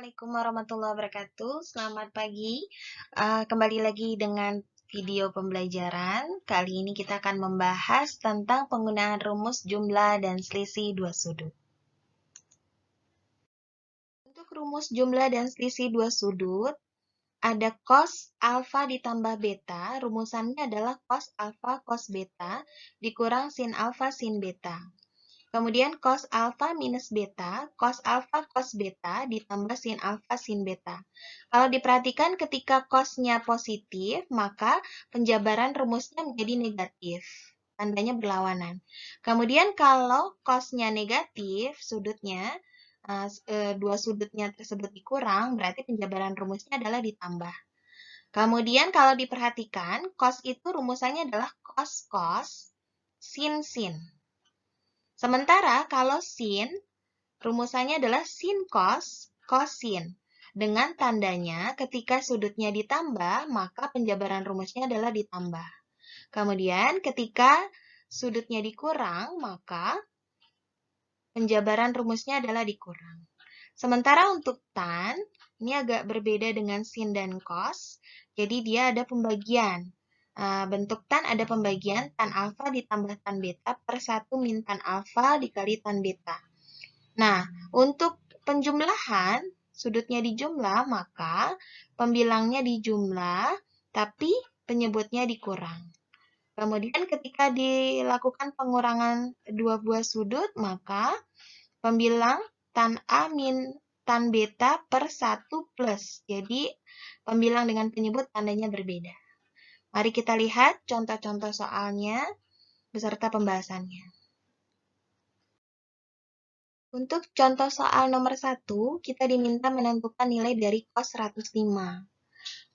Assalamualaikum warahmatullahi wabarakatuh. Selamat pagi. Kembali lagi dengan video pembelajaran. Kali ini kita akan membahas tentang penggunaan rumus jumlah dan selisih dua sudut. Untuk rumus jumlah dan selisih dua sudut, ada cos alfa ditambah beta. Rumusannya adalah cos alfa cos beta dikurang sin alfa sin beta. Kemudian cos alfa minus beta, cos alfa cos beta ditambah sin alfa sin beta. Kalau diperhatikan ketika cosnya positif, maka penjabaran rumusnya menjadi negatif. Tandanya berlawanan. Kemudian kalau cosnya negatif, sudutnya, dua sudutnya tersebut dikurang, berarti penjabaran rumusnya adalah ditambah. Kemudian kalau diperhatikan, cos itu rumusannya adalah cos-cos, sin-sin. Sementara kalau sin, rumusannya adalah sin cos, cosin. Dengan tandanya ketika sudutnya ditambah, maka penjabaran rumusnya adalah ditambah. Kemudian ketika sudutnya dikurang, maka penjabaran rumusnya adalah dikurang. Sementara untuk tan, ini agak berbeda dengan sin dan cos, jadi dia ada pembagian. Bentuk tan ada pembagian tan alfa ditambah tan beta per 1 min tan alfa dikali tan beta. Nah, untuk penjumlahan, sudutnya dijumlah, maka pembilangnya dijumlah, tapi penyebutnya dikurang. Kemudian ketika dilakukan pengurangan dua buah sudut, maka pembilang tan A min tan beta per 1 plus. Jadi, pembilang dengan penyebut tandanya berbeda. Mari kita lihat contoh-contoh soalnya beserta pembahasannya. Untuk contoh soal nomor 1, kita diminta menentukan nilai dari cos 105.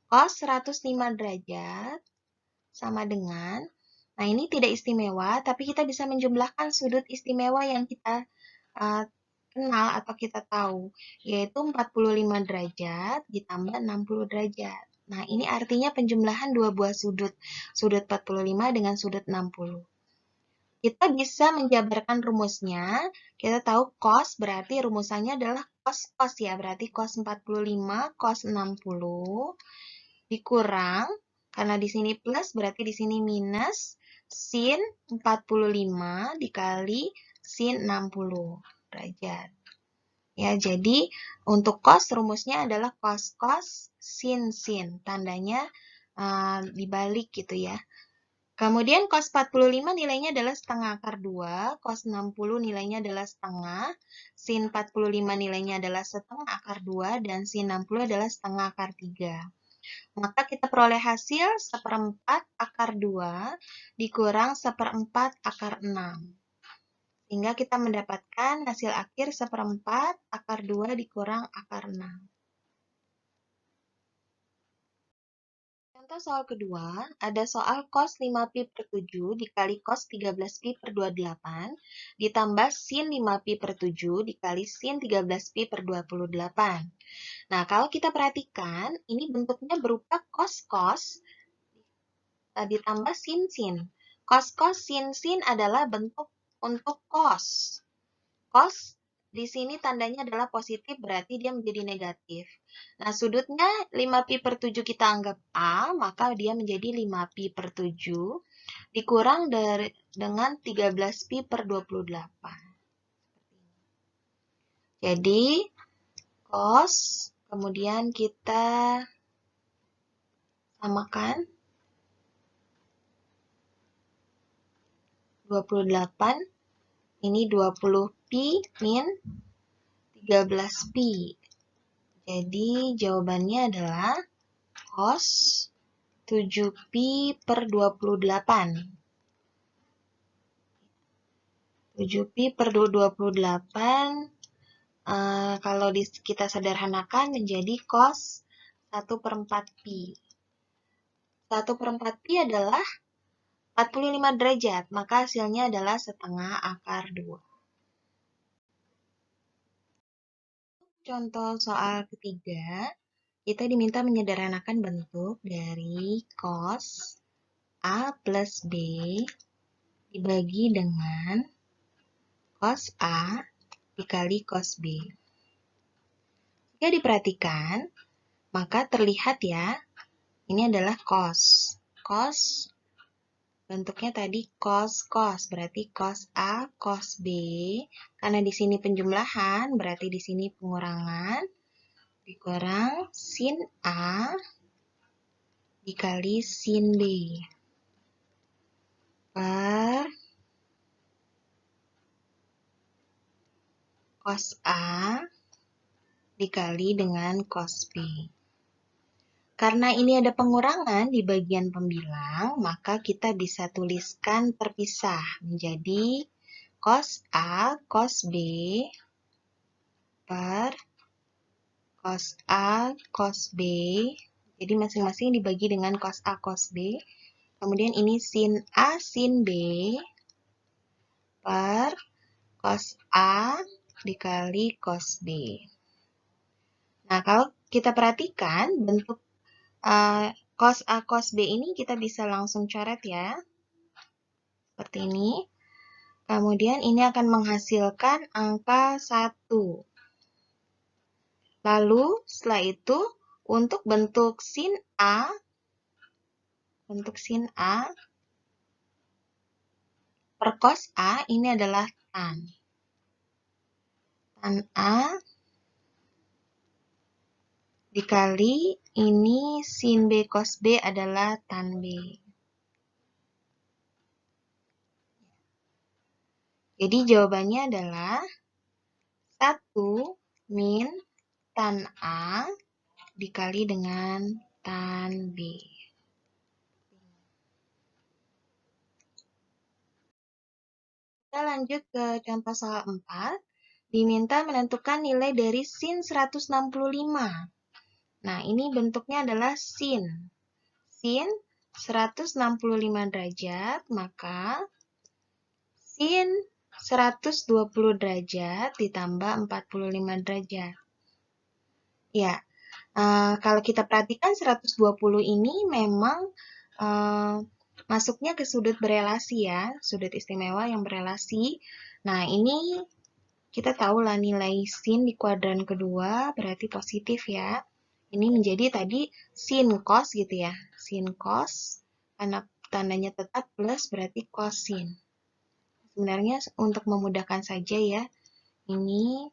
Cos 105 derajat sama dengan, nah ini tidak istimewa, tapi kita bisa menjumlahkan sudut istimewa yang kita kenal atau kita tahu, yaitu 45 derajat ditambah 60 derajat. Nah, ini artinya penjumlahan dua buah sudut 45 dengan sudut 60. Kita bisa menjabarkan rumusnya. Kita tahu cos berarti rumusannya adalah cos-cos ya. Berarti cos 45, cos 60 dikurang. Karena di sini plus berarti di sini minus sin 45 dikali sin 60 derajat. Ya, jadi untuk cos rumusnya adalah cos-cos sin-sin. Tandanya dibalik gitu ya. Kemudian cos 45 nilainya adalah setengah akar 2, cos 60 nilainya adalah setengah, sin 45 nilainya adalah setengah akar 2, dan sin 60 adalah setengah akar 3. Maka kita peroleh hasil seperempat akar 2 dikurang seperempat akar 6. Sehingga kita mendapatkan hasil akhir seperempat akar 2 dikurang akar 6. Contoh soal kedua, ada soal cos 5pi per 7 dikali cos 13pi per 28 ditambah sin 5pi per 7 dikali sin 13pi per 28. Nah, kalau kita perhatikan, ini bentuknya berupa cos-cos ditambah sin-sin. Cos-cos sin-sin adalah bentuk untuk cos. Cos di sini tandanya adalah positif, berarti dia menjadi negatif. Nah, sudutnya 5pi per 7 kita anggap A, maka dia menjadi 5pi per 7 dikurang dengan 13pi per 28. Jadi, cos, kemudian kita samakan 28, ini 20pi min 13pi. Jadi, jawabannya adalah cos 7pi per 28. 7pi per 28, kalau kita sederhanakan menjadi cos 1/4pi. 1/4pi adalah 45 derajat, maka hasilnya adalah setengah akar 2. Contoh soal ketiga, kita diminta menyederhanakan bentuk dari cos A plus B dibagi dengan cos A dikali cos B. Jika diperhatikan, maka terlihat ya, ini adalah cos. Cos bentuknya tadi cos, berarti cos A, cos B. Karena di sini penjumlahan, berarti di sini pengurangan. Dikurang sin A dikali sin B. Per cos A dikali dengan cos B. Karena ini ada pengurangan di bagian pembilang, maka kita bisa tuliskan terpisah menjadi cos A, cos B per cos A, cos B. Jadi masing-masing dibagi dengan cos A, cos B. Kemudian ini sin A, sin B per cos A dikali cos B. Nah, kalau kita perhatikan bentuk cos A, cos B ini kita bisa langsung coret ya. Seperti ini. Kemudian ini akan menghasilkan angka 1. Lalu setelah itu untuk bentuk sin A per cos A ini adalah tan. Tan A dikali ini sin B cos B adalah tan B. Jadi jawabannya adalah 1 min tan A dikali dengan tan B. Kita lanjut ke contoh soal 4. Diminta menentukan nilai dari sin 165. Nah, ini bentuknya adalah sin. Sin 165 derajat, maka sin 120 derajat ditambah 45 derajat. Ya, kalau kita perhatikan 120 ini memang masuknya ke sudut berelasi ya, sudut istimewa yang berelasi. Nah, ini kita tahu lah nilai sin di kuadran kedua berarti positif ya. Ini menjadi tadi sin cos gitu ya. Sin cos, karena tandanya tetap plus berarti cosin. Sebenarnya untuk memudahkan saja ya, ini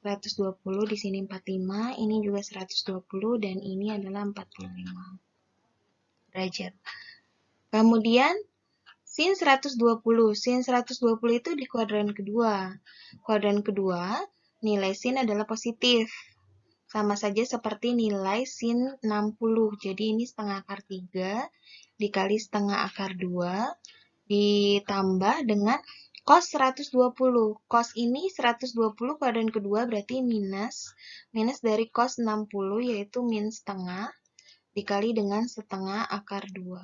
120, di sini 45, ini juga 120, dan ini adalah 45 derajat. Kemudian, sin 120. Sin 120 itu di kuadran kedua. Kuadran kedua, nilai sin adalah positif. Sama saja seperti nilai sin 60. Jadi ini setengah akar 3 dikali setengah akar 2 ditambah dengan cos 120. Cos ini 120 kuadran kedua berarti minus. Minus dari cos 60 yaitu min setengah dikali dengan setengah akar 2.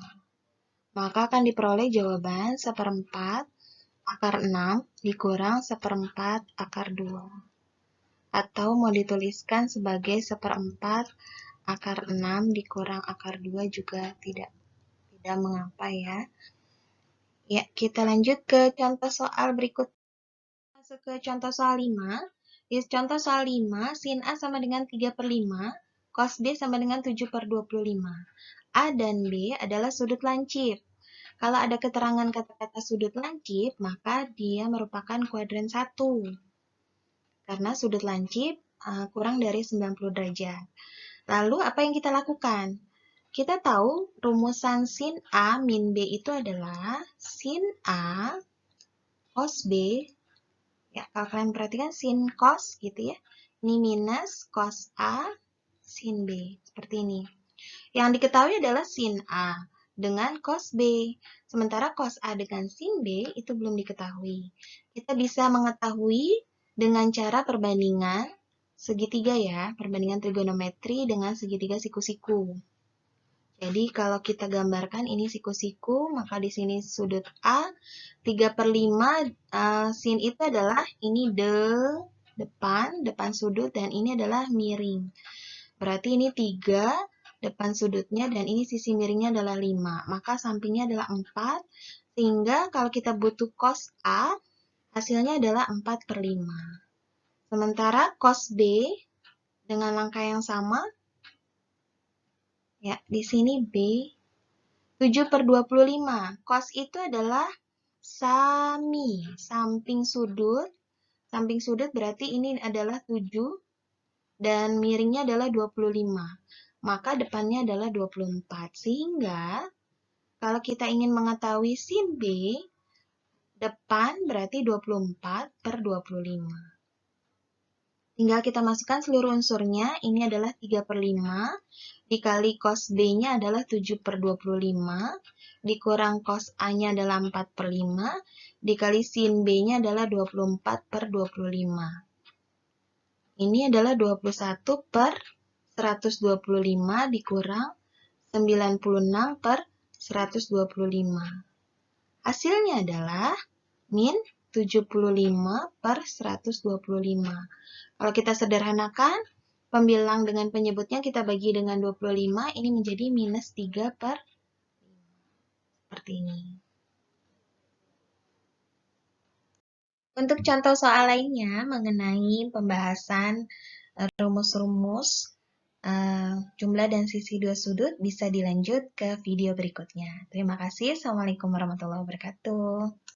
Maka akan diperoleh jawaban 1/4 akar 6 dikurang 1/4 akar 2. Atau mau dituliskan sebagai 1/4 akar 6 dikurang akar 2 juga tidak mengapa ya. Ya, kita lanjut ke contoh soal berikut. Masuk ke contoh soal 5. Di contoh soal 5, sin A sama dengan 3/5, cos B sama dengan 7/25. A dan B adalah sudut lancip. Kalau ada keterangan kata-kata sudut lancip, maka dia merupakan kuadran 1. Karena sudut lancip kurang dari 90 derajat. Lalu apa yang kita lakukan? Kita tahu rumusan sin A min B itu adalah sin A cos B. Ya, kalau kalian perhatikan sin cos gitu ya. Ini minus cos A sin B. Seperti ini. Yang diketahui adalah sin A dengan cos B. Sementara cos A dengan sin B itu belum diketahui. Kita bisa mengetahui dengan cara perbandingan segitiga ya. Perbandingan trigonometri dengan segitiga siku-siku. Jadi kalau kita gambarkan ini siku-siku, maka di sini sudut A 3/5 sin itu adalah ini depan sudut, dan ini adalah miring. Berarti ini 3 depan sudutnya, dan ini sisi miringnya adalah 5. Maka sampingnya adalah 4, sehingga kalau kita butuh cos A, hasilnya adalah 4/5. Sementara cos B dengan langkah yang sama. Ya, di sini B. 7/25. Cos itu adalah sami. Samping sudut berarti ini adalah 7 dan miringnya adalah 25. Maka depannya adalah 24. Sehingga kalau kita ingin mengetahui sin B, depan berarti 24/25. Tinggal kita masukkan seluruh unsurnya, ini adalah 3/5, dikali cos B-nya adalah 7/25, dikurang cos A-nya adalah 4/5, dikali sin B-nya adalah 24/25. Ini adalah 21/125 dikurang 96/125. Hasilnya adalah min 75/125. Kalau kita sederhanakan, pembilang dengan penyebutnya kita bagi dengan 25, ini menjadi minus 3/5. Seperti ini. Untuk contoh soal lainnya mengenai pembahasan rumus-rumus jumlah dan sisi dua sudut bisa dilanjut ke video berikutnya. Terima kasih. Assalamualaikum warahmatullahi wabarakatuh.